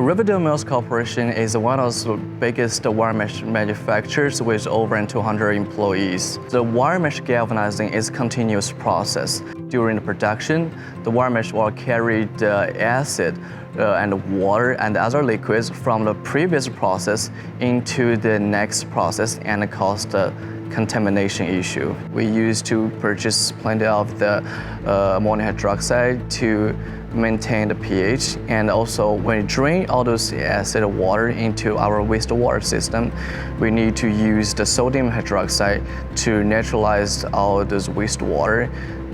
Riverdale Mills Corporation is one of the biggest wire mesh manufacturers with over 200 employees. The wire mesh galvanizing is a continuous process. During the production, the wire mesh will carry the acid and water and other liquids from the previous process into the next process and cause the contamination issue. We used to purchase plenty of the ammonium hydroxide to maintain the pH, and also when we drain all those acid water into our wastewater system, we need to use the sodium hydroxide to neutralize all this wastewater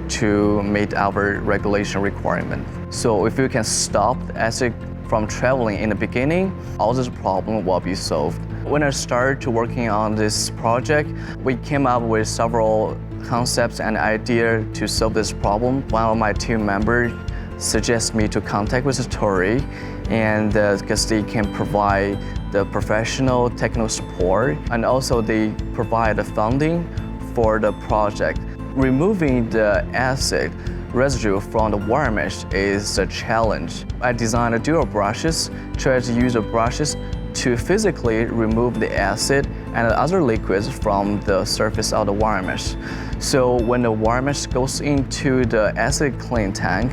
to meet our regulation requirement. So if we can stop the acid from traveling in the beginning, all this problem will be solved. When I started working on this project, we came up with several concepts and ideas to solve this problem. One of my team members suggested me to contact with Toray, and because they can provide the professional technical support, and also they provide the funding for the project. Removing the acid residue from the wire mesh is a challenge. I designed dual brushes, tried to use the brushes to physically remove the acid and other liquids from the surface of the wire mesh. So when the wire mesh goes into the acid clean tank,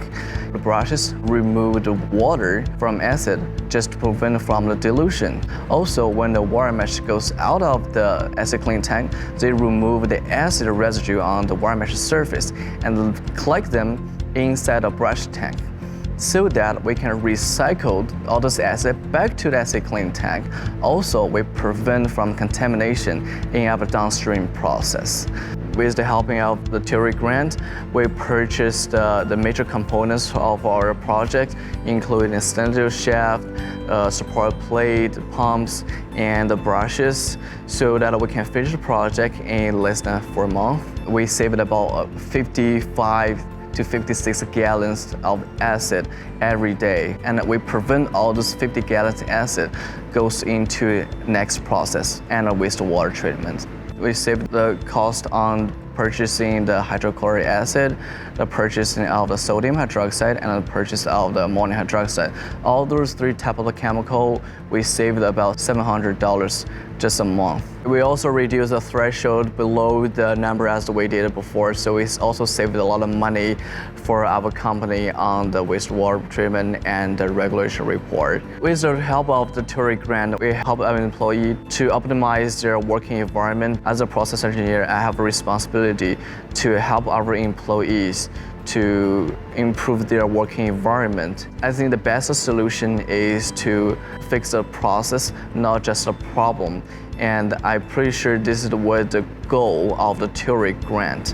the brushes remove the water from acid just to prevent from the dilution. Also, when the wire mesh goes out of the acid clean tank, they remove the acid residue on the wire mesh surface and collect them inside the brush tank, so that we can recycle all this acid back to the acid clean tank. Also, we prevent from contamination in our downstream process. With the helping of the Toray grant, we purchased the major components of our project, including the stainless shaft, support plate, pumps, and the brushes, so that we can finish the project in less than 4 months. We saved about 55 to 56 gallons of acid every day, and we prevent all those 50 gallons of acid goes into next process and a wastewater treatment. We saved the cost on purchasing the hydrochloric acid, the purchasing of the sodium hydroxide, and the purchase of the ammonium hydroxide. All those three types of the chemical, we saved about $700 just a month. We also reduced the threshold below the number as we did before, so we also saved a lot of money for our company on the wastewater treatment and the regulation report. With the help of the Toray grant, we help our employee to optimize their working environment. As a process engineer, I have a responsibility to help our employees to improve their working environment. I think the best solution is to fix the process, not just a problem. And I'm pretty sure this is what the goal of the Toray grant.